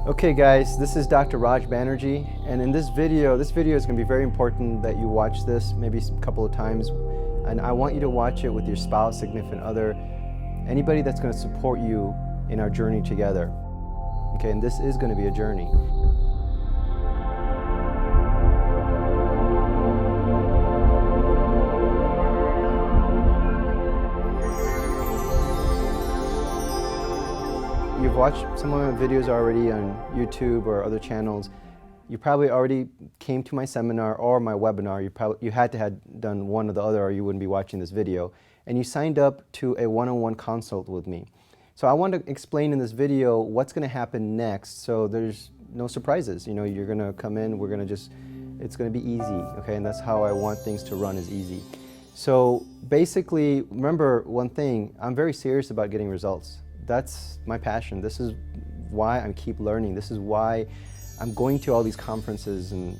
Okay guys, this is Dr. Bannerjee, and in this video is going to be very important that you watch this maybe a couple of times, and I want you to watch it with your spouse, significant other, anybody that's going to support you in our journey together. Okay, and this is going to be a journey. You've watched some of my videos already on YouTube or other channels. You probably already came to my seminar or my webinar. You had to have done one or the other or you wouldn't be watching this video. And you signed up to a one-on-one consult with me. So I want to explain in this video what's going to happen next so there's no surprises. You know, you're going to come in, it's going to be easy, okay? And that's how I want things to run, is easy. So basically, remember one thing, I'm very serious about getting results. That's my passion. This is why I keep learning. This is why I'm going to all these conferences and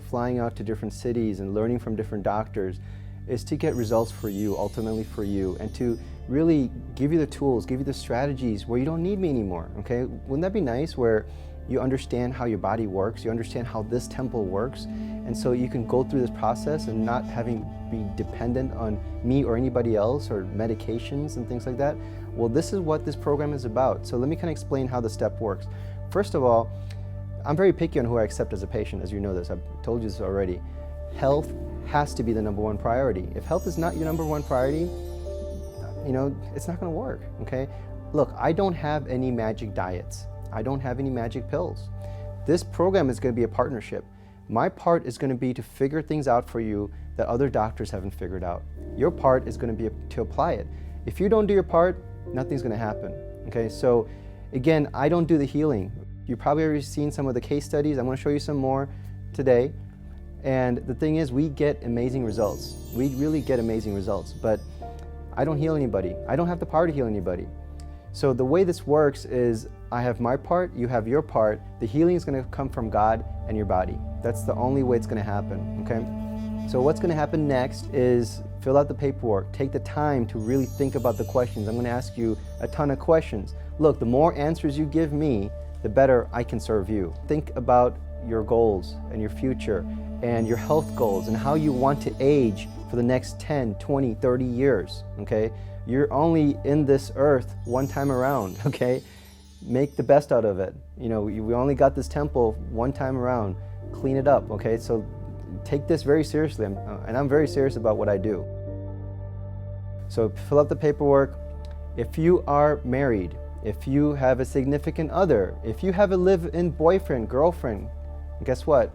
flying out to different cities and learning from different doctors, is to get results for you, ultimately for you, and to really give you the tools, give you the strategies where you don't need me anymore, okay? Wouldn't that be nice, where you understand how your body works, you understand how this temple works, and so you can go through this process and not having be dependent on me or anybody else or medications and things like that. Well, this is what this program is about. So let me kind of explain how the step works. First of all, I'm very picky on who I accept as a patient, as you know this. I've told you this already. Health has to be the #1 priority. If health is not your #1 priority, it's not going to work, okay? Look, I don't have any magic diets. I don't have any magic pills. This program is going to be a partnership. My part is going to be to figure things out for you that other doctors haven't figured out. Your part is going to be to apply it. If you don't do your part, nothing's going to happen, okay? So again, I don't do the healing. You've probably already seen some of the case studies. I'm going to show you some more today. And the thing is, we get amazing results. We really get amazing results, but I don't heal anybody. I don't have the power to heal anybody. So the way this works is I have my part, you have your part. The healing is going to come from God and your body. That's the only way it's going to happen, okay? So what's going to happen next is fill out the paperwork. Take the time to really think about the questions. I'm going to ask you a ton of questions. Look, the more answers you give me, the better I can serve you. Think about your goals and your future and your health goals and how you want to age for the next 10, 20, 30 years, okay? You're only in this earth one time around, okay? Make the best out of it. We only got this temple one time around. Clean it up, okay? So take this very seriously, and I'm very serious about what I do. So fill out the paperwork. If you are married, if you have a significant other, if you have a live-in boyfriend, girlfriend, guess what?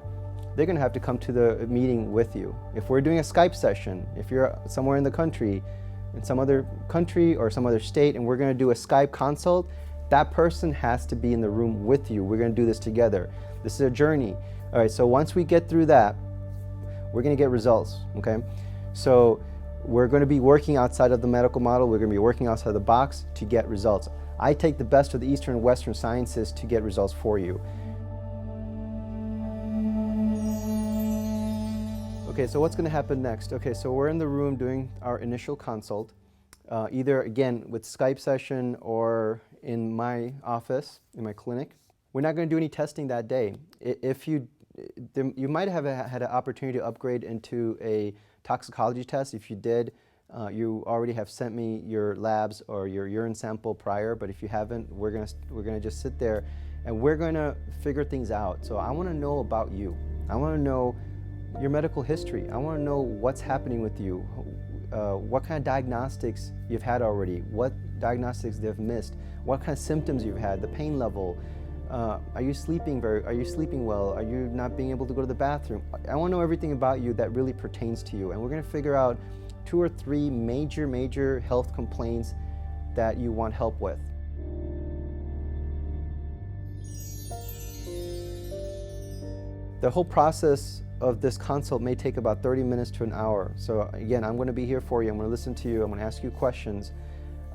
They're gonna have to come to the meeting with you. If we're doing a Skype session, if you're somewhere in the country, in some other country or some other state, and we're gonna do a Skype consult, that person has to be in the room with you. We're gonna do this together. This is a journey. All right, so once we get through that, we're gonna get results, okay? So we're gonna be working outside of the medical model. We're gonna be working outside the box to get results. I take the best of the Eastern and Western sciences to get results for you. Okay, so what's gonna happen next? Okay, so we're in the room doing our initial consult, either again with Skype session or in my office, in my clinic. We're not gonna do any testing that day. If you might have had an opportunity to upgrade into a toxicology test. If you did, you already have sent me your labs or your urine sample prior, but if you haven't, we're gonna just sit there and we're gonna figure things out. So I wanna know about you. I wanna know your medical history. I wanna know what's happening with you, what kind of diagnostics you've had already, what diagnostics they've missed, what kind of symptoms you've had, the pain level. Are you sleeping well? Are you not being able to go to the bathroom? I want to know everything about you that really pertains to you. And we're going to figure out 2 or 3 major health complaints that you want help with. The whole process of this consult may take about 30 minutes to an hour. So again, I'm going to be here for you. I'm going to listen to you. I'm going to ask you questions.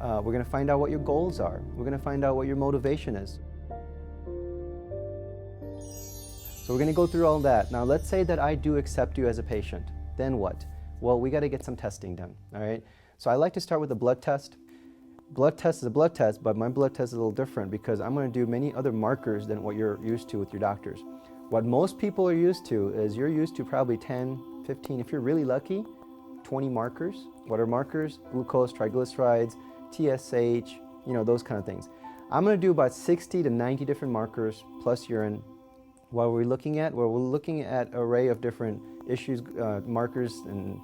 We're going to find out what your goals are. We're going to find out what your motivation is. So we're going to go through all that. Now let's say that I do accept you as a patient. Then what? Well, we got to get some testing done, all right? So I like to start with a blood test. Blood test is a blood test, but my blood test is a little different because I'm going to do many other markers than what you're used to with your doctors. What most people are used to is you're used to probably 10, 15, if you're really lucky, 20 markers. What are markers? Glucose, triglycerides, TSH, those kind of things. I'm going to do about 60 to 90 different markers plus urine. What we're looking at? Well, we're looking at an array of different issues, markers and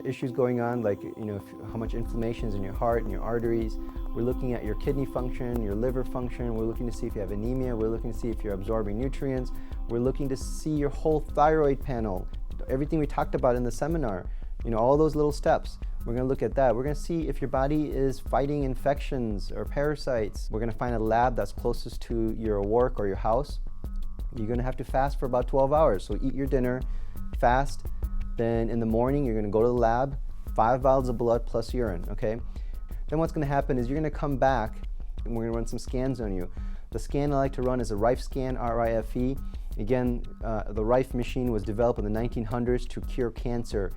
issues going on, like how much inflammation is in your heart and your arteries. We're looking at your kidney function, your liver function. We're looking to see if you have anemia. We're looking to see if you're absorbing nutrients. We're looking to see your whole thyroid panel, everything we talked about in the seminar, all those little steps. We're going to look at that. We're going to see if your body is fighting infections or parasites. We're going to find a lab that's closest to your work or your house. You're going to have to fast for about 12 hours. So eat your dinner, fast. Then in the morning, you're going to go to the lab, 5 vials of blood plus urine, okay? Then what's going to happen is you're going to come back and we're going to run some scans on you. The scan I like to run is a Rife scan, R-I-F-E. Again, the Rife machine was developed in the 1900s to cure cancer.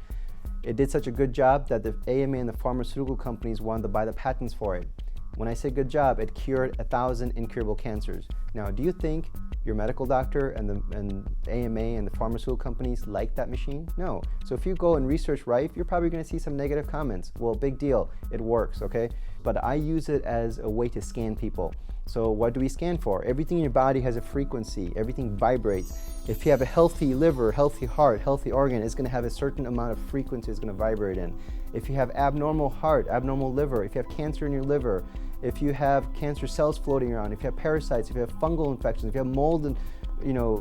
It did such a good job that the AMA and the pharmaceutical companies wanted to buy the patents for it. When I say good job, it cured 1,000 incurable cancers. Now, do you think your medical doctor and the AMA and the pharmaceutical companies like that machine? No. So if you go and research Rife, you're probably going to see some negative comments. Well, big deal. It works, okay? But I use it as a way to scan people. So what do we scan for? Everything in your body has a frequency. Everything vibrates. If you have a healthy liver, healthy heart, healthy organ, it's going to have a certain amount of frequency it's going to vibrate in. If you have abnormal heart, abnormal liver, if you have cancer in your liver, if you have cancer cells floating around, if you have parasites, if you have fungal infections, if you have mold and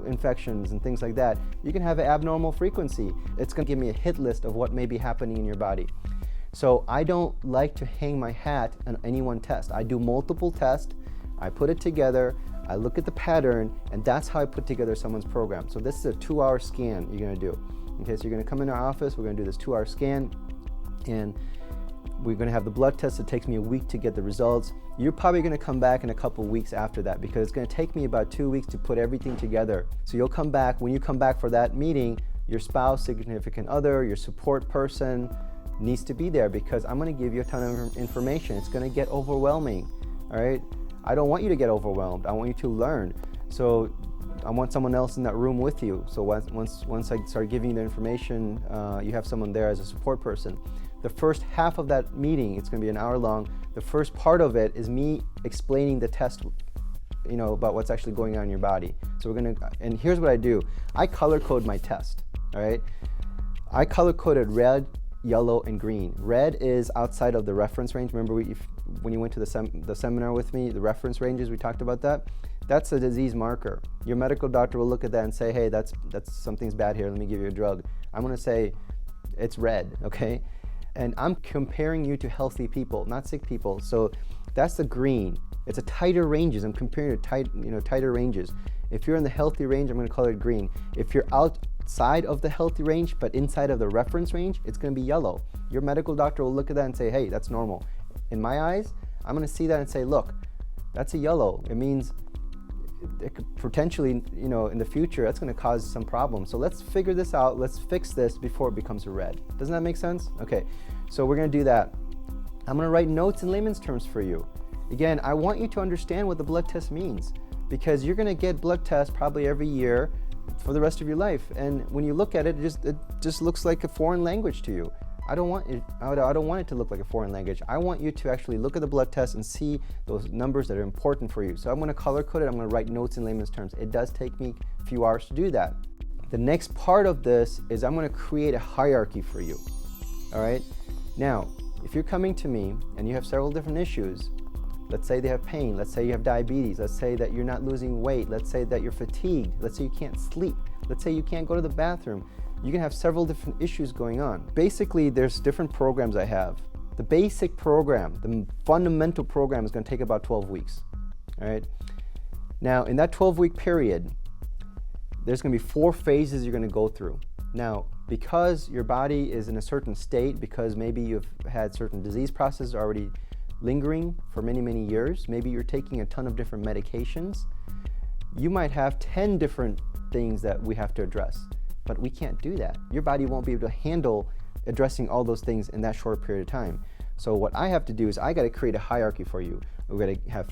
infections and things like that, you can have an abnormal frequency. It's going to give me a hit list of what may be happening in your body. So I don't like to hang my hat on any one test. I do multiple tests, I put it together, I look at the pattern, and that's how I put together someone's program. So this is a 2-hour scan you're going to do. Okay, so you're going to come in our office, we're going to do this 2-hour scan, and we're going to have the blood test. It takes me a week to get the results. You're probably going to come back in a couple weeks after that because it's going to take me about 2 weeks to put everything together. So you'll come back. When you come back for that meeting, your spouse, significant other, your support person needs to be there because I'm going to give you a ton of information. It's going to get overwhelming, all right? I don't want you to get overwhelmed. I want you to learn. So I want someone else in that room with you. So once I start giving you the information, you have someone there as a support person. The first half of that meeting, it's going to be an hour long. The first part of it is me explaining the test, about what's actually going on in your body. So and here's what I do. I color code my test, all right? I color coded red, yellow, and green. Red is outside of the reference range. Remember when you went to the seminar with me, the reference ranges, we talked about that? That's a disease marker. Your medical doctor will look at that and say, hey, that's something's bad here, let me give you a drug. I'm going to say, it's red, okay? And I'm comparing you to healthy people, not sick people. So that's the green. It's a tighter ranges. I'm comparing to tighter ranges. If you're in the healthy range, I'm going to color it green. If you're outside of the healthy range, but inside of the reference range, it's going to be yellow. Your medical doctor will look at that and say, hey, that's normal. In my eyes, I'm going to see that and say, look, that's a yellow. It means it could potentially, in the future, that's going to cause some problems. So let's figure this out. Let's fix this before it becomes a red. Doesn't that make sense? Okay, so we're going to do that. I'm going to write notes in layman's terms for you. Again, I want you to understand what the blood test means because you're going to get blood tests probably every year for the rest of your life. And when you look at it, it just looks like a foreign language to you. I don't want it to look like a foreign language. I want you to actually look at the blood test and see those numbers that are important for you. So I'm going to color code it. I'm going to write notes in layman's terms. It does take me a few hours to do that. The next part of this is I'm going to create a hierarchy for you. All right? Now, if you're coming to me and you have several different issues, let's say they have pain, let's say you have diabetes, let's say that you're not losing weight, let's say that you're fatigued, let's say you can't sleep, let's say you can't go to the bathroom, you can have several different issues going on. Basically, there's different programs I have. The basic program, the fundamental program is going to take about 12 weeks, all right? Now, in that 12-week period, there's going to be 4 phases you're going to go through. Now, because your body is in a certain state, because maybe you've had certain disease processes already lingering for many, many years, maybe you're taking a ton of different medications, you might have 10 different things that we have to address. But we can't do that. Your body won't be able to handle addressing all those things in that short period of time. So what I have to do is I got to create a hierarchy for you. We're going to have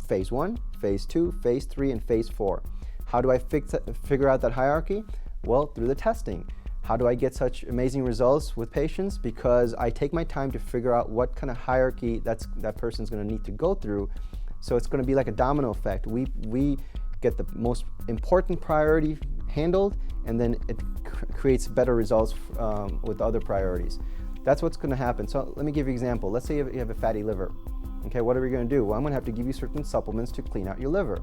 phase 1, phase 2, phase 3, and phase 4. How do I figure out that hierarchy? Well, through the testing. How do I get such amazing results with patients? Because I take my time to figure out what kind of hierarchy that person's going to need to go through. So it's going to be like a domino effect. We get the most important priority handled, and then it creates better results with other priorities. That's what's going to happen. So let me give you an example. Let's say you have a fatty liver. Okay, what are we going to do? Well, I'm going to have to give you certain supplements to clean out your liver.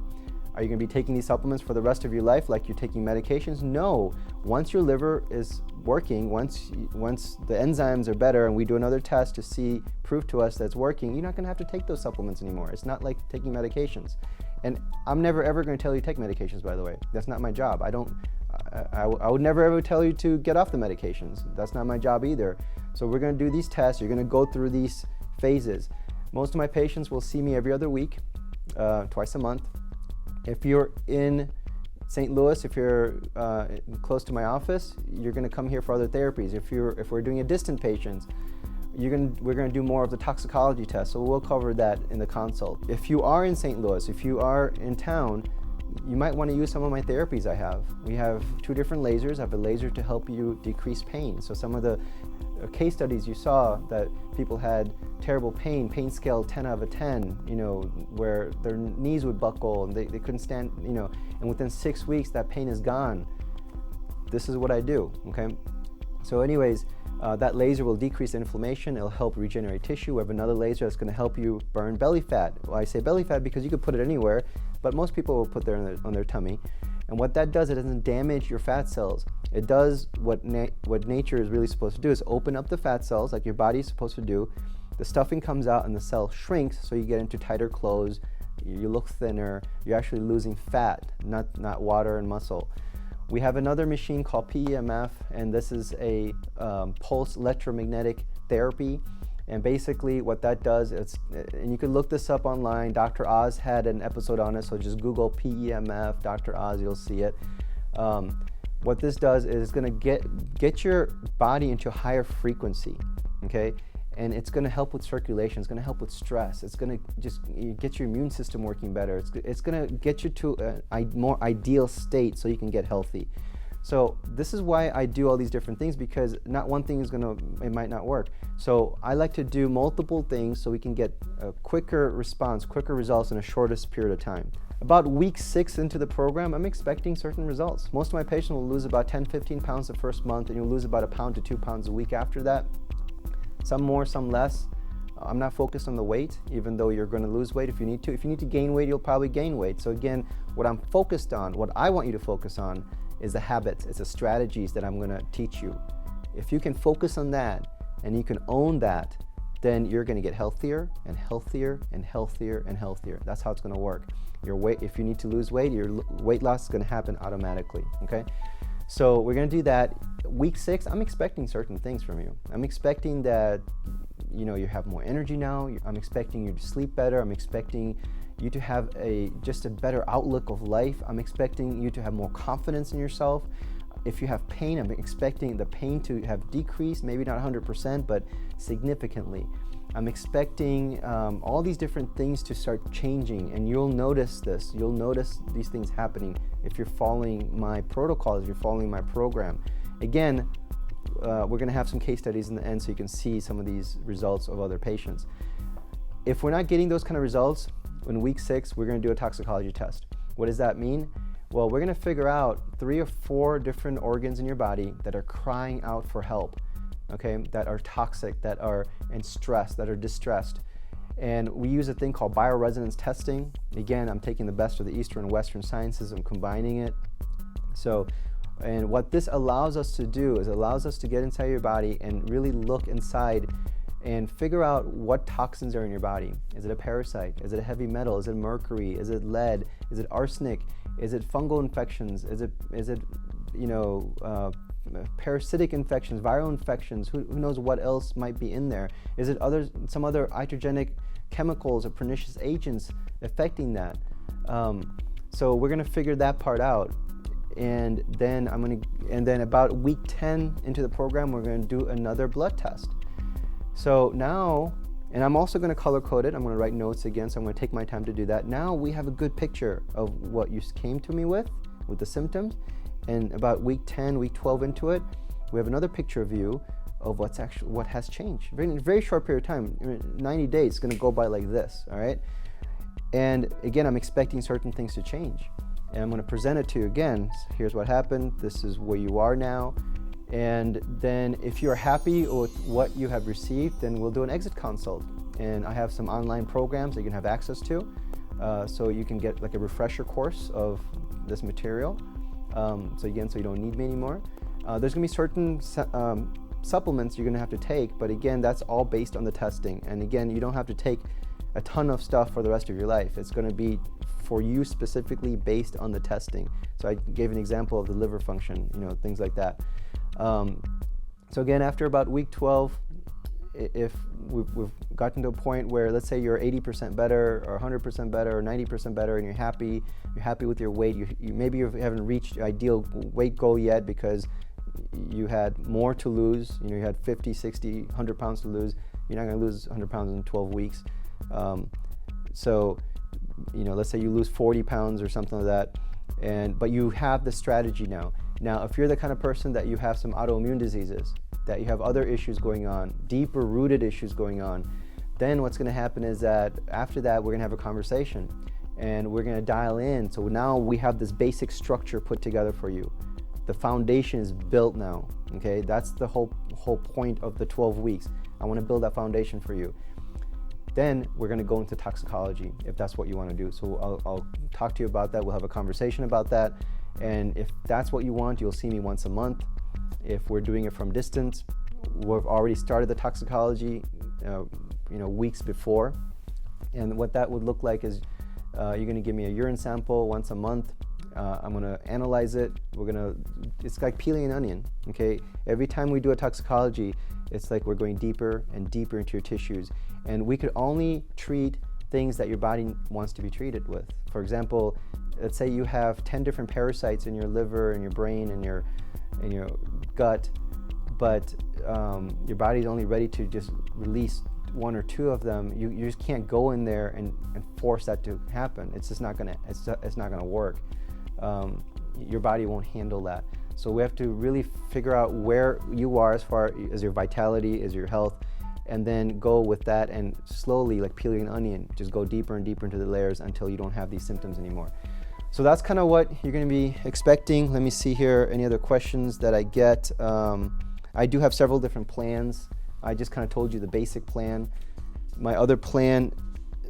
Are you going to be taking these supplements for the rest of your life like you're taking medications? No. Once your liver is working, once the enzymes are better and we do another test to prove to us that it's working, you're not going to have to take those supplements anymore. It's not like taking medications. And I'm never ever going to tell you to take medications, by the way. That's not my job. I would never ever tell you to get off the medications. That's not my job either. So we're going to do these tests. You're going to go through these phases. Most of my patients will see me every other week, twice a month. If you're in St. Louis, if you're close to my office, you're going to come here for other therapies. If we're doing a distant patients, we're going to do more of the toxicology test. So we'll cover that in the consult. If you are in St. Louis, if you are in town, you might want to use some of my therapies I have. We have 2 different lasers. I have a laser to help you decrease pain. So some of the case studies you saw that people had terrible pain scale 10 out of 10, where their knees would buckle and they couldn't stand, and within 6 weeks that pain is gone. This is what I do, okay? So anyways, that laser will decrease inflammation. It'll help regenerate tissue. We have another laser that's going to help you burn belly fat. Well, I say belly fat because you could put it anywhere, but most people will put it on their tummy. And what that does, it doesn't damage your fat cells. It does what nature is really supposed to do, is open up the fat cells like your body's supposed to do. The stuffing comes out and the cell shrinks, so you get into tighter clothes, you look thinner, you're actually losing fat, not water and muscle. We have another machine called PEMF, and this is a pulse electromagnetic therapy. And basically what that does, and you can look this up online. Dr. Oz had an episode on it, so just Google PEMF, Dr. Oz, you'll see it. What this does is it's going to get your body into a higher frequency, okay? And it's going to help with circulation. It's going to help with stress. It's going to just get your immune system working better. It's going to get you to a more ideal state so you can get healthy. So this is why I do all these different things, because not one thing it might not work. So I like to do multiple things so we can get a quicker response, quicker results in a shortest period of time. About week 6 into the program, I'm expecting certain results. Most of my patients will lose about 10-15 pounds the first month, and you'll lose about 1 pound to 2 pounds a week after that. Some more, some less. I'm not focused on the weight, even though you're going to lose weight if you need to. If you need to gain weight, you'll probably gain weight. So again, what I'm focused on, what I want you to focus on, is the habits, it's the strategies that I'm going to teach you. If you can focus on that and you can own that, then you're going to get healthier and healthier and healthier and healthier. That's how it's going to work. Your weight, if you need to lose weight, your weight loss is going to happen automatically, okay? So we're going to do that. Week 6, I'm expecting certain things from you. I'm expecting that you have more energy now. I'm expecting you to sleep better. I'm expecting you to have just a better outlook of life. I'm expecting you to have more confidence in yourself. If you have pain, I'm expecting the pain to have decreased, maybe not 100%, but significantly. I'm expecting all these different things to start changing, and you'll notice this. You'll notice these things happening if you're following my protocols, if you're following my program. Again, we're going to have some case studies in the end so you can see some of these results of other patients. If we're not getting those kind of results, in week 6, we're going to do a toxicology test. What does that mean? Well, we're going to figure out 3 or 4 different organs in your body that are crying out for help, okay, that are toxic, that are in stress, that are distressed. And we use a thing called bioresonance testing. Again, I'm taking the best of the Eastern and Western sciences and combining it. And what this allows us to do is allows us to get inside your body and really look inside and figure out what toxins are in your body. Is it a parasite? Is it a heavy metal? Is it mercury? Is it lead? Is it arsenic? Is it fungal infections? Is it parasitic infections, viral infections? Who knows what else might be in there? Is it some other iatrogenic chemicals or pernicious agents affecting that? So we're going to figure that part out. And then about week 10 into the program, we're going to do another blood test. So now And I'm also going to color code it. I'm going to write notes again, so I'm going to take my time to do that. Now we have a good picture of what you came to me with the symptoms. And about week 10, week 12 into it, we have another picture of you of what has changed. In a very short period of time, 90 days, it's going to go by like this, all right? And again, I'm expecting certain things to change. And I'm going to present it to you again. Here's what happened. This is where you are now. And then if you're happy with what you have received, then we'll do an exit consult. And I have some online programs that you can have access to. So you can get like a refresher course of this material. So you don't need me anymore. There's gonna be certain supplements you're gonna have to take, but again, that's all based on the testing. And again, you don't have to take a ton of stuff for the rest of your life. It's gonna be for you specifically based on the testing. So I gave an example of the liver function, things like that. So again, after about week 12, if we've gotten to a point where, let's say you're 80% better or 100% better or 90% better and you're happy with your weight, maybe you haven't reached your ideal weight goal yet because you had more to lose, you had 50, 60, 100 pounds to lose. You're not going to lose 100 pounds in 12 weeks. So let's say you lose 40 pounds or something like that, but you have the strategy now. Now, if you're the kind of person that you have some autoimmune diseases, that you have other issues going on, deeper rooted issues going on, then what's going to happen is that after that, we're going to have a conversation and we're going to dial in. So now we have this basic structure put together for you. The foundation is built now, okay? That's the whole point of the 12 weeks. I want to build that foundation for you. Then we're going to go into toxicology if that's what you want to do. So I'll talk to you about that. We'll have a conversation about that. And if that's what you want, you'll see me once a month. If we're doing it from distance, we've already started the toxicology weeks before. And what that would look like is you're going to give me a urine sample once a month. I'm going to analyze it. It's like peeling an onion, okay? Every time we do a toxicology, it's like we're going deeper and deeper into your tissues. And we could only treat things that your body wants to be treated with. For example, let's say you have 10 different parasites in your liver and your brain and your gut, but your body's only ready to just release one or two of them. You just can't go in there and force that to happen. It's just not gonna work. Your body won't handle that. So we have to really figure out where you are as far as your vitality, as your health, and then go with that and slowly, like peeling an onion, just go deeper and deeper into the layers until you don't have these symptoms anymore. So that's kind of what you're going to be expecting. Let me see here, any other questions that I get. I do have several different plans. I just kind of told you the basic plan. My other plan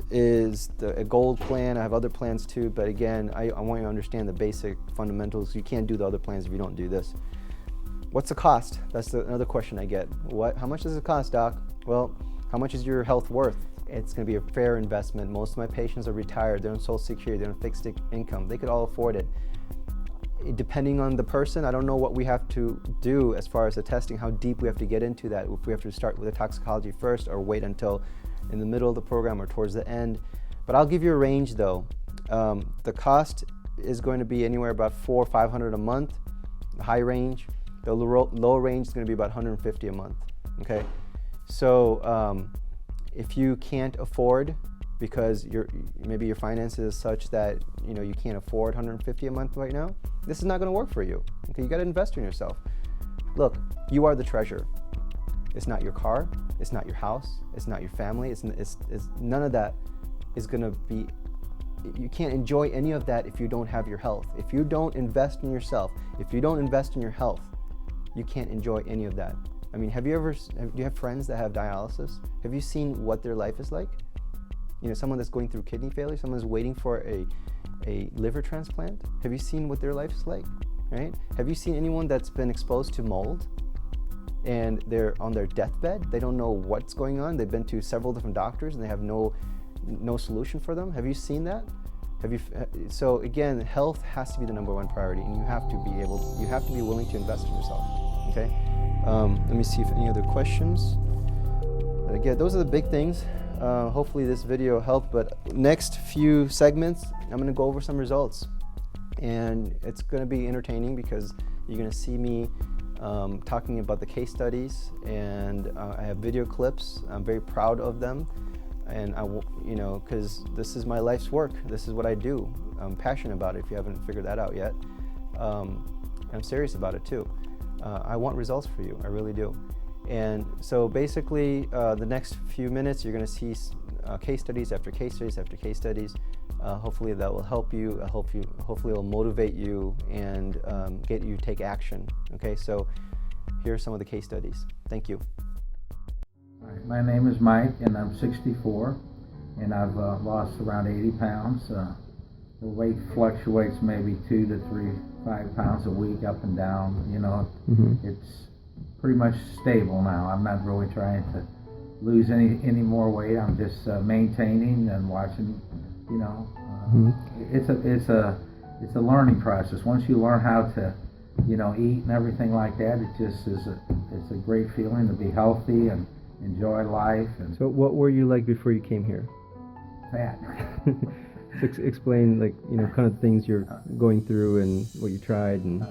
is a gold plan. I have other plans too, but again, I want you to understand the basic fundamentals. You can't do the other plans if you don't do this. What's the cost? That's another question I get. How much does it cost, doc? Well, how much is your health worth? It's going to be a fair investment. Most of my patients are retired. They're on Social Security. They're on fixed income. They could all afford it. Depending on the person, I don't know what we have to do as far as the testing, how deep we have to get into that. If we have to start with the toxicology first or wait until in the middle of the program or towards the end. But I'll give you a range though. The cost is going to be anywhere about $400 or $500 a month, the high range. The low range is going to be about $150 a month, okay? So if you can't afford, because maybe your finances is such that you can't afford $150 a month right now, this is not going to work for you. Okay, you got to invest in yourself. Look, you are the treasure. It's not your car. It's not your house. It's not your family. It's none of that is going to be. You can't enjoy any of that if you don't have your health. If you don't invest in yourself, if you don't invest in your health, you can't enjoy any of that. I mean, do you have friends that have dialysis? Have you seen what their life is like? Someone that's going through kidney failure, someone that's waiting for a liver transplant. Have you seen what their life is like, right? Have you seen anyone that's been exposed to mold and they're on their deathbed? They don't know what's going on. They've been to several different doctors and they have no solution for them. Have you seen that? So again, health has to be the number one priority, and you have to be willing to invest in yourself, okay? Let me see if any other questions. But again, those are the big things. Hopefully this video helped, but next few segments, I'm gonna go over some results. And it's gonna be entertaining because you're gonna see me talking about the case studies, and I have video clips. I'm very proud of them, and because this is my life's work. This is what I do. I'm passionate about it, if you haven't figured that out yet. I'm serious about it too. I want results for you, I really do. And so basically, the next few minutes, you're going to see case studies after case studies after case studies. Hopefully that will help you. Hopefully it will motivate you and get you to take action. Okay, so here are some of the case studies. Thank you. All right, my name is Mike, and I'm 64, and I've lost around 80 pounds. The weight fluctuates maybe 2 to 5 pounds a week, up and down. It's pretty much stable now. I'm not really trying to lose any more weight. I'm just maintaining and watching. It's a learning process. Once you learn how to eat and everything like that, it just is it's a great feeling to be healthy and enjoy life. And so what were you like before you came here? Fat. Explain, kind of things you're going through and what you tried. And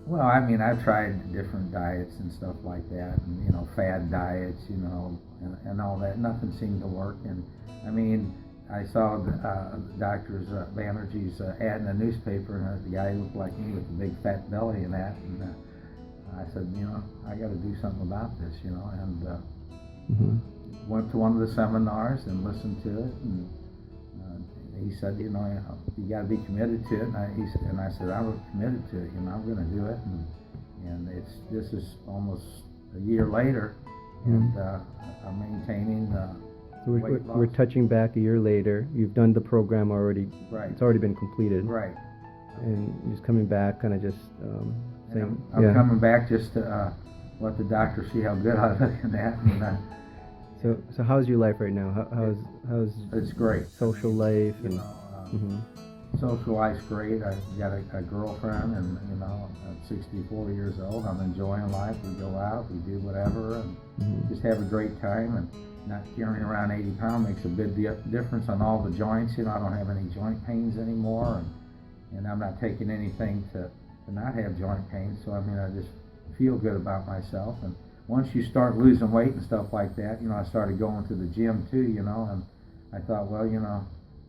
well, I mean, I've tried different diets and stuff like that, and fad diets, and all that. Nothing seemed to work. And I mean, I saw the doctor's Bannerjee's ad in the newspaper, and the guy looked like me with a big fat belly and that. And I said, I got to do something about this, and went to one of the seminars and listened to it, and he said, you got to be committed to it. And I said, I'm committed to it. I'm going to do it. And this is almost a year later, and I'm maintaining. So we're touching back a year later. You've done the program already. Right. It's already been completed. Right. And you're just coming back, kind of just saying. I'm coming back just to let the doctor see how good I look in that. So how's your life right now? How's it's great. Social life and social life's great. I've got a girlfriend, and I'm 64 years old. I'm enjoying life. We go out, we do whatever, and just have a great time. And not carrying around 80 pounds makes a big difference on all the joints. I don't have any joint pains anymore, and I'm not taking anything to not have joint pains. So I just feel good about myself. And once you start losing weight and stuff like that, I started going to the gym too, and I thought, well,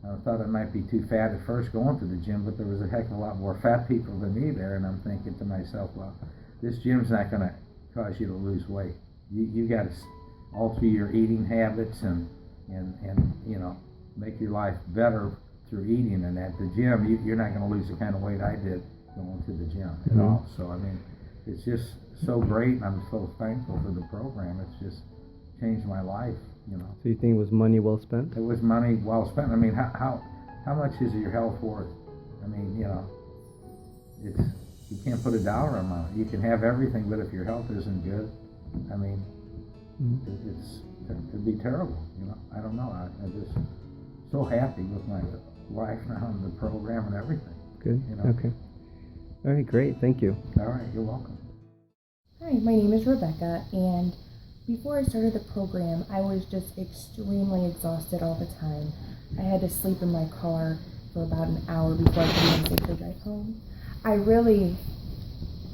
I thought I might be too fat at first going to the gym, but there was a heck of a lot more fat people than me there, and I'm thinking to myself, well, this gym's not going to cause you to lose weight. You got to alter your eating habits and make your life better through eating, and at the gym, you're not going to lose the kind of weight I did going to the gym at all. So, it's just so great, and I'm so thankful for the program. It's just changed my life, So you think it was money well spent? It was money well spent. How much is your health worth? You can't put a dollar amount. You can have everything, but if your health isn't good, it'd be terrible. I don't know. I'm just so happy with my life now and the program and everything. Good. Okay. All right, great. Thank you. All right, you're welcome. Hi, my name is Rebecca, and before I started the program, I was just extremely exhausted all the time. I had to sleep in my car for about an hour before I could even safely drive home.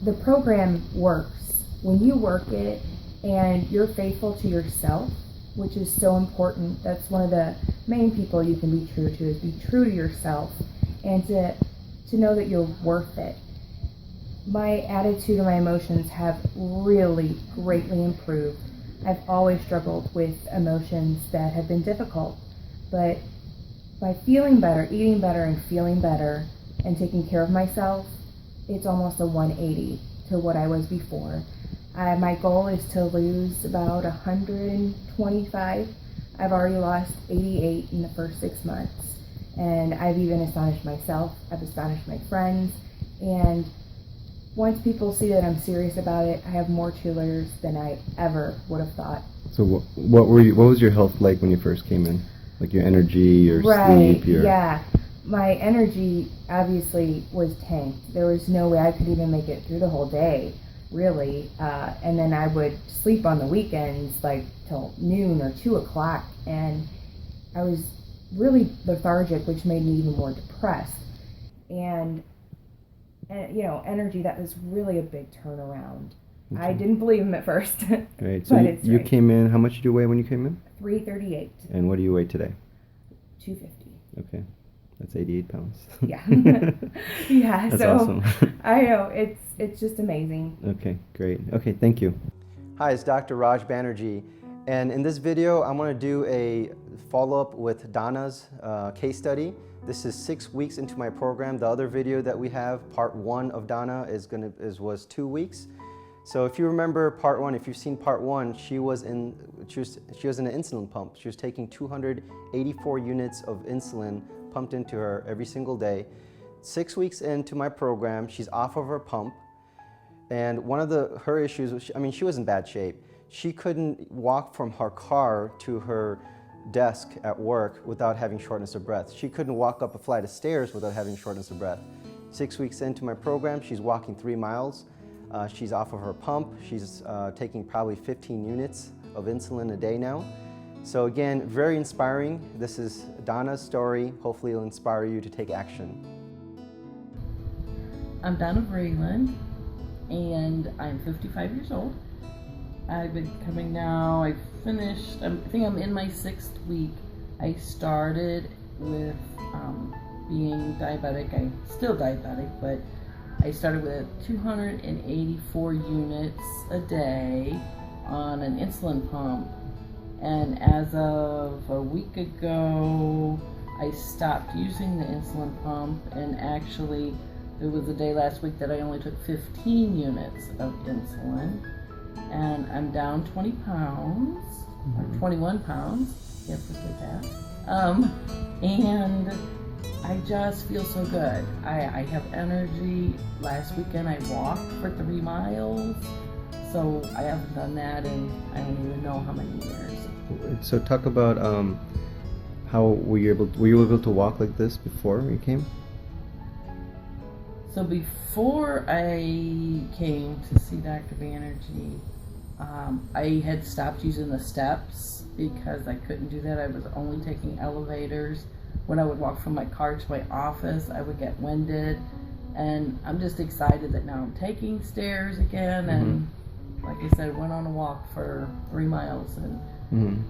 The program works. When you work it and you're faithful to yourself, which is so important, that's one of the main people you can be true to, is be true to yourself and to know that you're worth it. My attitude and my emotions have really greatly improved. I've always struggled with emotions that have been difficult, but by feeling better, eating better, and feeling better, and taking care of myself, it's almost a 180 to what I was before. My goal is to lose about 125. I've already lost 88 in the first 6 months, and I've even astonished myself. I've astonished my friends, and once people see that I'm serious about it, I have more cheerleaders than I ever would have thought. So what was your health like when you first came in? Like your energy, your sleep? Yeah. My energy obviously was tanked. There was no way I could even make it through the whole day, really. And then I would sleep on the weekends, like till noon or 2 o'clock, and I was really lethargic, which made me even more depressed. And energy, that was really a big turnaround. I didn't believe him at first. Right. So but you, it's you right. came in. How much did you weigh when you came in? 338, And what do you weigh today? 250. Okay, that's 88 pounds. Yeah. Yeah. That's so awesome. I know it's just amazing. Okay, great. Okay, thank you. Hi, it's Dr. Bannerjee, and in this video, I'm going to do a follow-up with Donna's case study. This is 6 weeks into my program. The other video that we have, part 1 of Donna, was 2 weeks. So if you remember part 1, if you've seen part 1, she was in an insulin pump. She was taking 284 units of insulin pumped into her every single day. 6 weeks into my program, she's off of her pump. And one of her issues was, she was in bad shape. She couldn't walk from her car to her desk at work without having shortness of breath. She couldn't walk up a flight of stairs without having shortness of breath. 6 weeks into my program, she's walking 3 miles. She's off of her pump. She's taking probably 15 units of insulin a day now. So again, very inspiring. This is Donna's story. Hopefully it'll inspire you to take action. I'm Donna and I'm 55 years old. I've been coming now, I think I'm in my 6th week. I started with being diabetic. I'm still diabetic, but I started with 284 units a day on an insulin pump. And as of a week ago, I stopped using the insulin pump, and actually there was a day last week that I only took 15 units of insulin, and I'm down 20 pounds, or 21 pounds, you have to say that, and I just feel so good. I have energy. Last weekend I walked for 3 miles, so I haven't done that in I don't even know how many years. So talk about how were you able to walk like this before you came? So before I came to see Dr. Bannerjee, I had stopped using the steps because I couldn't do that. I was only taking elevators. When I would walk from my car to my office, I would get winded. And I'm just excited that now I'm taking stairs again. And like I said, went on a walk for 3 miles. And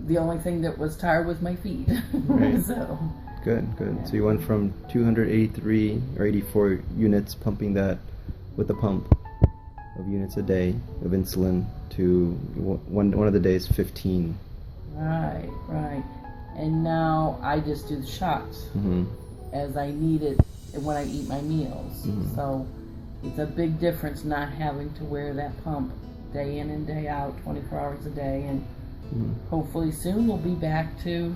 the only thing that was tired was my feet. Right. So. Good. Yeah. So you went from 283 or 84 units pumping that with the pump of units a day of insulin to one of the days 15. Right. And now I just do the shots as I need it when I eat my meals. So it's a big difference not having to wear that pump day in and day out, 24 hours a day. And hopefully soon we'll be back to,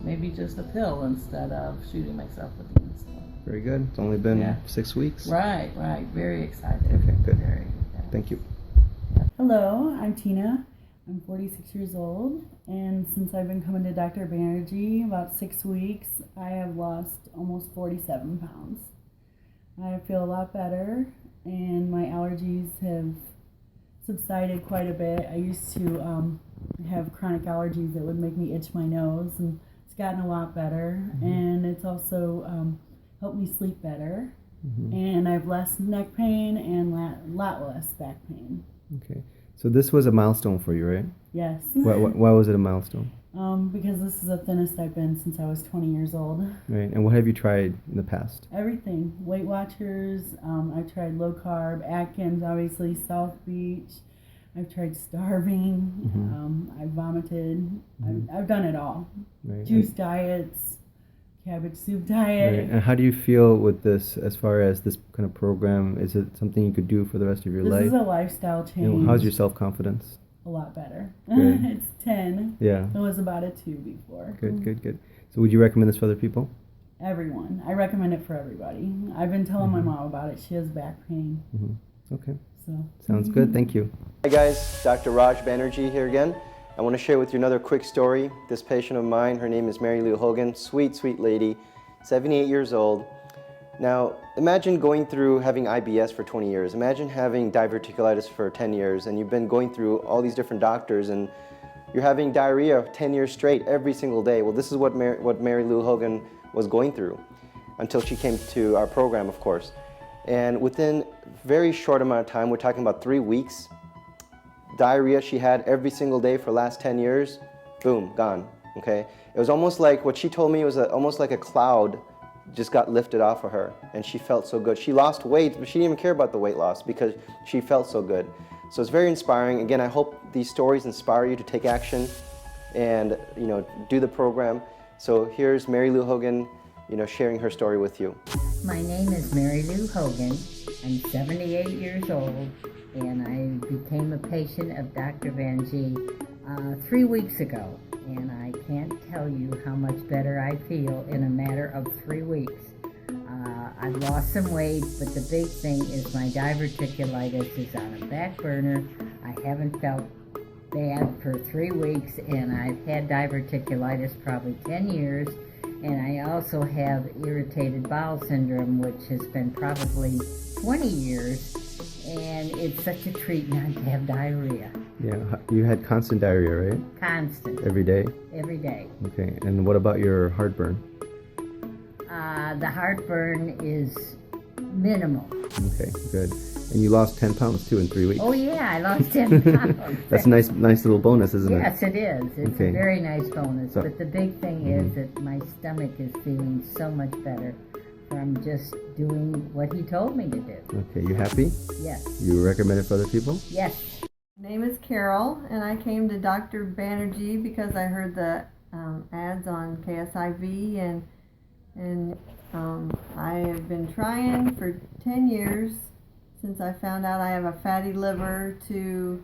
maybe just a pill instead of shooting myself with the insulin. Very good. It's only been 6 weeks. Right. Very excited. Okay, good. Thank you. Hello, I'm Tina. I'm 46 years old, and since I've been coming to Dr. Bannerjee about 6 weeks, I have lost almost 47 pounds. I feel a lot better, and my allergies have subsided quite a bit. I used to have chronic allergies that would make me itch my nose, and it's gotten a lot better, and it's also helped me sleep better, and I have less neck pain and a lot less back pain. Okay. So this was a milestone for you, right? Yes. Why was it a milestone? Because this is the thinnest I've been since I was 20 years old. Right. And what have you tried in the past? Everything. Weight Watchers. I've tried low carb, Atkins, obviously, South Beach. I've tried starving. I've vomited. I've done it all. Right. Juice diets, cabbage soup diet. Right. And how do you feel with this as far as this kind of program? Is it something you could do for the rest of your life? This is a lifestyle change. And how's your self-confidence? A lot better. Good. It's 10. Yeah. It was about a 2 before. Good. So would you recommend this for other people? Everyone. I recommend it for everybody. I've been telling my mom about it. She has back pain. Okay. So. Sounds good. Thank you. Hi guys, Dr. Bannerjee here again. I want to share with you another quick story. This patient of mine, her name is Mary Lou Hogan. Sweet lady, 78 years old. Now, imagine going through having IBS for 20 years. Imagine having diverticulitis for 10 years, and you've been going through all these different doctors, and you're having diarrhea 10 years straight every single day. Well, this is what Mary Lou Hogan was going through until she came to our program, of course. And within a very short amount of time, we're talking about 3 weeks, diarrhea she had every single day for the last 10 years, boom, gone, okay? It was almost like, what she told me was almost like a cloud just got lifted off of her, and she felt so good. She lost weight, but she didn't even care about the weight loss because she felt so good. So it's very inspiring. Again, I hope these stories inspire you to take action and, you know, do the program. So here's Mary Lou Hogan, you know, sharing her story with you. My name is Mary Lou Hogan. I'm 78 years old, and I became a patient of Dr. Bannerjee 3 weeks ago. And I can't tell you how much better I feel in a matter of 3 weeks. I've lost some weight, but the big thing is my diverticulitis is on a back burner. I haven't felt bad for 3 weeks, and I've had diverticulitis probably 10 years. And I also have irritated bowel syndrome, which has been probably 20 years. And it's such a treat not to have diarrhea. Yeah, you had constant diarrhea, right? Constant. Every day? Every day. Okay, and what about your heartburn? The heartburn is minimal. Okay, good. And you lost 10 pounds too in 3 weeks? Oh yeah, I lost 10 pounds. That's a nice little bonus, isn't it? Yes, it is. It's Okay. a very nice bonus. So- But the big thing is that my stomach is feeling so much better from just doing what he told me to do. Okay, you happy? Yes. You recommend it for other people? Yes. My name is Carol, and I came to Dr. Bannerjee because I heard the ads on KSIV, and I have been trying for 10 years since I found out I have a fatty liver to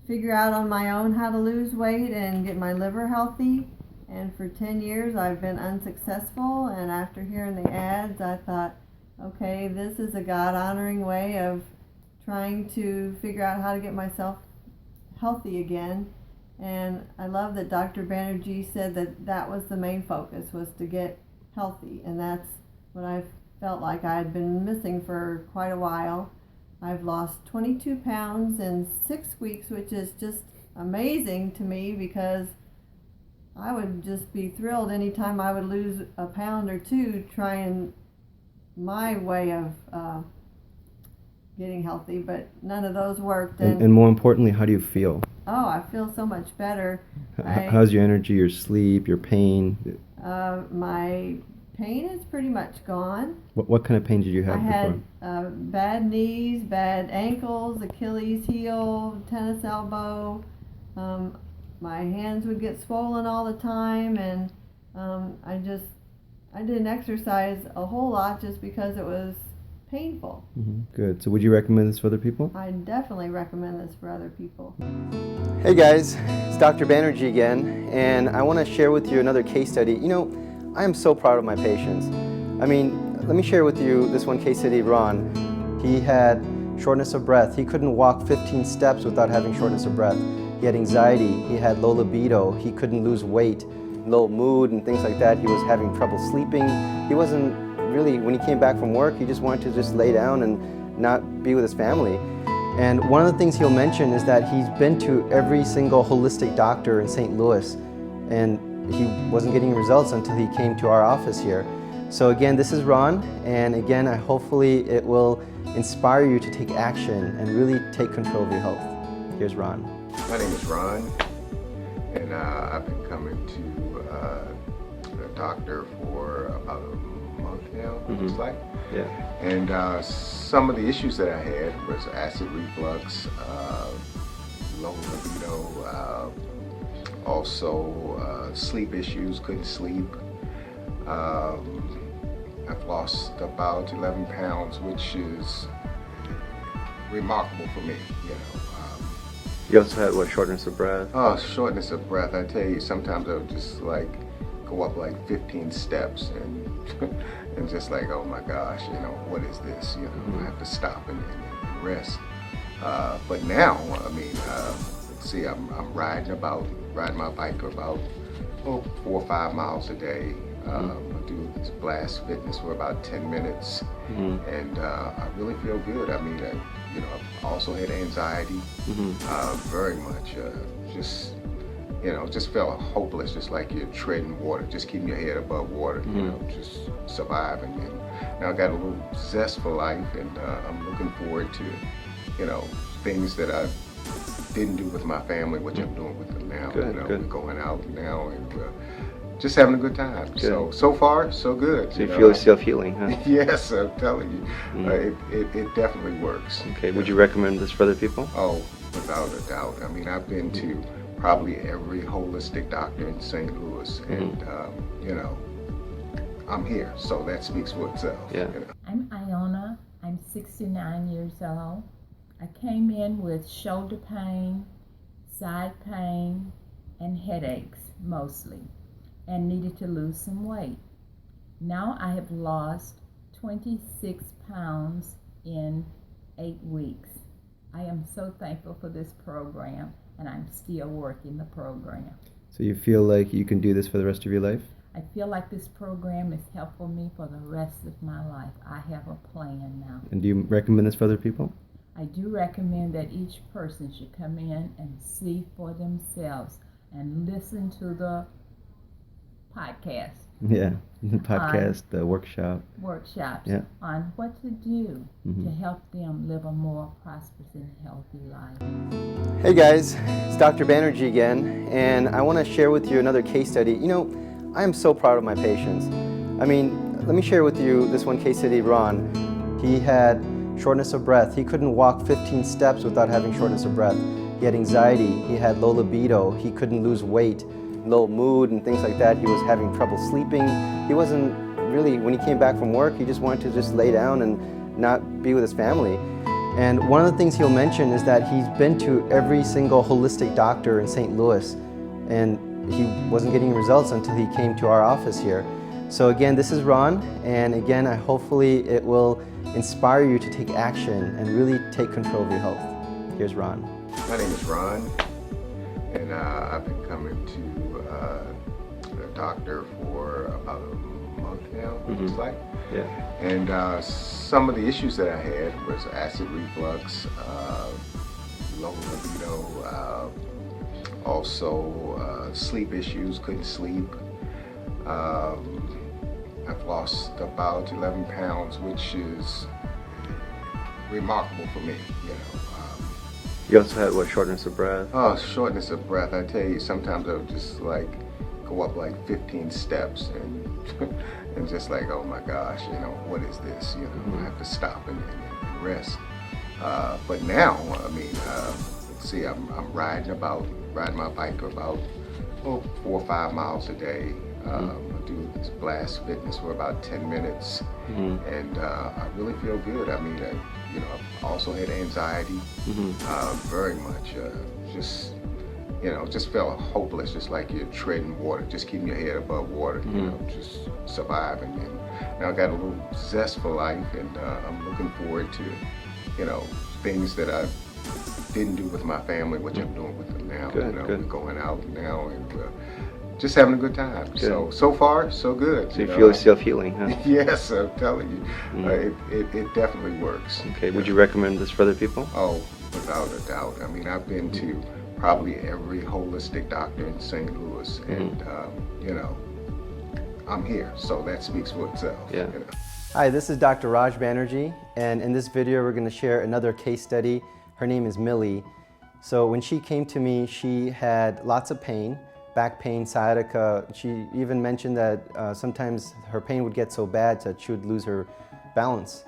figure out on my own how to lose weight and get my liver healthy. And for 10 years I've been unsuccessful, and after hearing the ads I thought, okay, this is a God-honoring way of trying to figure out how to get myself healthy again. And I love that Dr. Bannerjee said that that was the main focus, was to get healthy, and that's what I felt like I had been missing for quite a while. I've lost 22 pounds in 6 weeks, which is just amazing to me, because I would just be thrilled anytime I would lose a pound or two trying my way of getting healthy, but none of those worked. And more importantly, how do you feel? Oh, I feel so much better. How's your energy, your sleep, your pain? My pain is pretty much gone. What kind of pain did you have I before? had bad knees, bad ankles, Achilles heel, tennis elbow. My hands would get swollen all the time, and I didn't exercise a whole lot just because it was painful. Good. So would you recommend this for other people? I definitely recommend this for other people. Hey guys, it's Dr. Bannerjee again, and I want to share with you another case study. You know, I am so proud of my patients. I mean, let me share with you this one case study, Ron. He had shortness of breath. He couldn't walk 15 steps without having shortness of breath. He had anxiety, he had low libido, he couldn't lose weight, low mood and things like that. He was having trouble sleeping. He wasn't really, when he came back from work, he just wanted to just lay down and not be with his family. And one of the things he'll mention is that he's been to every single holistic doctor in St. Louis, and he wasn't getting results until he came to our office here. So again, this is Ron, and again, hopefully it will inspire you to take action and really take control of your health. Here's Ron. My name is Ron, and I've been coming to the doctor for about a month now, it looks like. Yeah. And some of the issues that I had was acid reflux, low libido, also sleep issues, couldn't sleep. I've lost about 11 pounds, which is remarkable for me, you know. You also had, what, shortness of breath? Oh, shortness of breath. I tell you, sometimes I would just like go up like 15 steps and and just like, oh my gosh, you know, what is this? You know, I have to stop and rest. But now, I mean, see, I'm riding my bike about 4 or 5 miles a day. I do this blast fitness for about 10 minutes, and I really feel good. I mean, you know, I've also had anxiety, very much. Just, you know, just felt hopeless, just like you're treading water, just keeping your head above water, you know, just surviving. And now I got a little zest for life, and I'm looking forward to, things that I didn't do with my family, which I'm doing with them now. Good, We're good. going out now and just having a good time. Good. So far, so good. So you feel self-healing, huh? Yes, I'm telling you, it definitely works. Okay, would you recommend this for other people? Oh, without a doubt. I mean, I've been to probably every holistic doctor in St. Louis, and I'm here, so that speaks for itself. Yeah. I'm Iona. I'm 69 years old. I came in with shoulder pain, side pain, and headaches mostly, and needed to lose some weight. Now I have lost 26 pounds in 8 weeks. I am so thankful for this program, and I'm still working the program. So you feel like you can do this for the rest of your life? I feel like this program is helping me for the rest of my life. I have a plan now. And do you recommend this for other people? I do recommend that each person should come in and see for themselves and listen to the podcast. Yeah, the podcast, the workshops. Yeah. On what to do to help them live a more prosperous and healthy life. Hey guys, it's Dr. Bannerjee again, and I want to share with you another case study. I am so proud of my patients. I mean, let me share with you this one case study, Ron. He had shortness of breath. He couldn't walk 15 steps without having shortness of breath. He had anxiety. He had low libido. He couldn't lose weight, low mood, and things like that. He was having trouble sleeping. He wasn't really, when he came back from work, he just wanted to just lay down and not be with his family. And one of the things he'll mention is that he's been to every single holistic doctor in St. Louis, and he wasn't getting results until he came to our office here. So again, this is Ron, and again, hopefully it will inspire you to take action and really take control of your health. Here's Ron. My name is Ron, and I've been coming to the doctor for about a month now, it looks like. Yeah. And some of the issues that I had was acid reflux, low libido, also sleep issues, couldn't sleep. I've lost about 11 pounds, which is remarkable for me, You also had, what, shortness of breath? Oh, shortness of breath. I tell you, sometimes I'll just go up 15 steps and and just oh my gosh, what is this? I have to stop and rest. But now, I mean, let's see, I'm riding my bike about 4 or 5 miles a day. I do this blast fitness for about 10 minutes, and I really feel good. I mean, I've also had anxiety, very much. Just felt hopeless, just like you're treading water, just keeping your head above water, just surviving. And now I got a little zest for life, and I'm looking forward to, things that I didn't do with my family, which I'm doing with them now. Good, good. We're going out now and just having a good time. Good. So far, so good. So you feel self-healing, huh? Yes, I'm telling you, it definitely works. Okay, would you recommend this for other people? Oh, without a doubt. I mean, I've been to probably every holistic doctor in St. Louis, and I'm here, so that speaks for itself. Yeah. Hi, this is Dr. Raj Bannerjee, and in this video we're going to share another case study. Her name is Millie. So when she came to me, she had lots of pain, back pain, sciatica. She even mentioned that sometimes her pain would get so bad that she would lose her balance.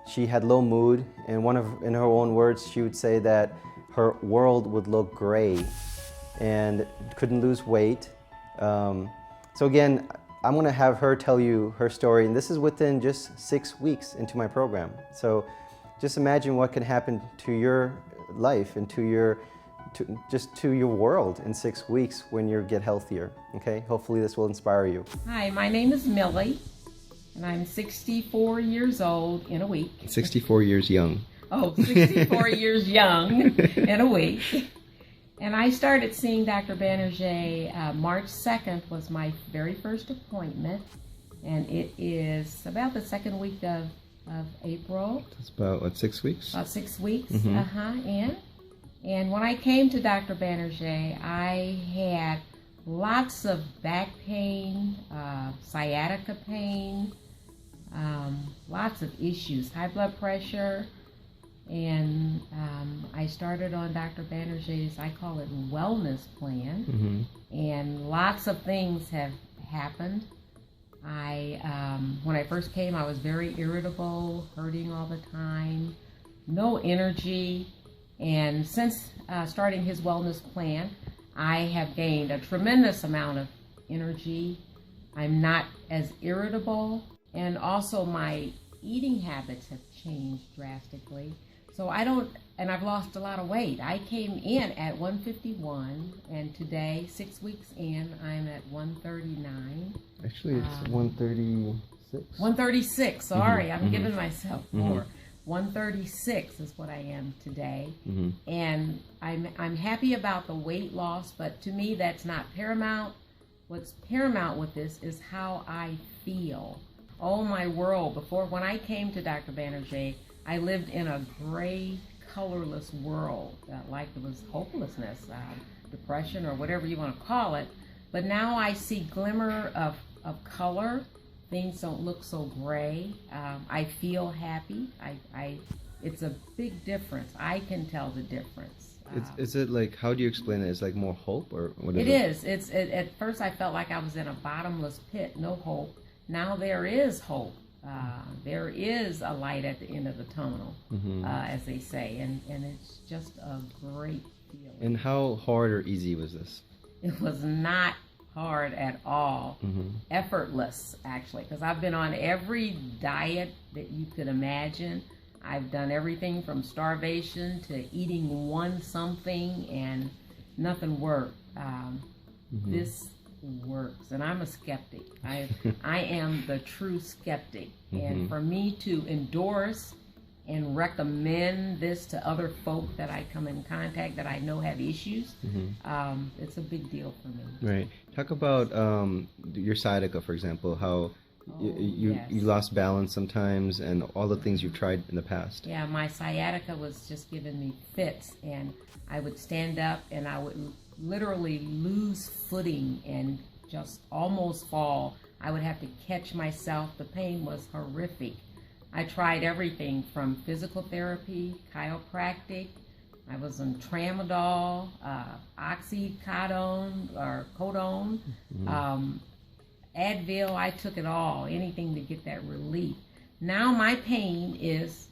She had low mood, and in her own words, she would say that her world would look gray and couldn't lose weight. So again, I'm going to have her tell you her story, and this is within just 6 weeks into my program. So just imagine what can happen to your life and to your world in 6 weeks when you get healthier. Okay, hopefully this will inspire you. Hi, my name is Millie, and I'm 64 years old in a week. 64 years young. Oh, 64 years young in a week. And I started seeing Dr. Bannerjee March 2nd was my very first appointment, and it is about the second week of April. That's about, what, 6 weeks? About 6 weeks, And when I came to Dr. Bannerjee, I had lots of back pain, sciatica pain, lots of issues, high blood pressure, and I started on Dr. Bannerjee's, I call it wellness plan, and lots of things have happened. When I first came, I was very irritable, hurting all the time, no energy, and since starting his wellness plan, I have gained a tremendous amount of energy. I'm not as irritable, and also my eating habits have changed drastically. So I've lost a lot of weight. I came in at 151, and today, 6 weeks in, I'm at 139. Actually, it's 136. 136, sorry, I'm giving myself more. 136 is what I am today, and I'm happy about the weight loss, but to me that's not paramount. What's paramount with this is how I feel. Oh my world, when I came to Dr. Bannerjee, I lived in a gray, colorless world, like it was hopelessness, depression, or whatever you want to call it. But now I see glimmer of color. Things don't look so gray. I feel happy. It's a big difference. I can tell the difference. Is it like, how do you explain it? It's like more hope, or what is it? It is. At first I felt like I was in a bottomless pit, no hope. Now there is hope. There is a light at the end of the tunnel, as they say, and it's just a great feeling. And how hard or easy was this? It was not hard at all. Effortless, actually, because I've been on every diet that you could imagine. I've done everything from starvation to eating one something, and nothing worked. This works, and I'm a skeptic. I am the true skeptic, and for me to endorse and recommend this to other folk that I come in contact that I know have issues, it's a big deal for me. Right. Talk about your sciatica, for example, how you lost balance sometimes, and all the things you've tried in the past. Yeah, my sciatica was just giving me fits, and I would stand up and I would literally lose footing and just almost fall. I would have to catch myself. The pain was horrific. I tried everything from physical therapy, chiropractic. I was on tramadol, oxycodone or codone, Advil. I took it all, anything to get that relief. Now my pain is,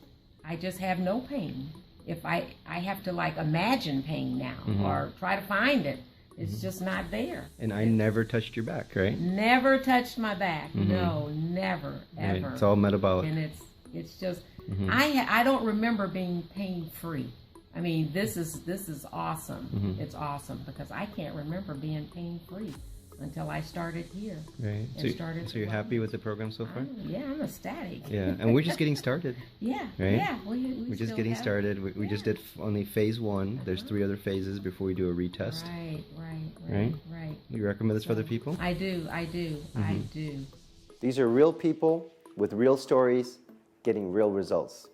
I just have no pain. If I have to like imagine pain now or try to find it, it's just not there. And I never touched your back, right? Never touched my back. No, never, ever. Right. It's all metabolic. And it's just, I don't remember being pain free. I mean, this is awesome. It's awesome because I can't remember being pain free until I started here. Right. So you're happy with the program so far? Yeah, I'm ecstatic. Yeah, and we're just getting started. Yeah. Right? Yeah. We're just getting started. We just did only phase 1. There's 3 other phases before we do a retest. Right. You recommend this for other people? I do. I do. These are real people with real stories getting real results.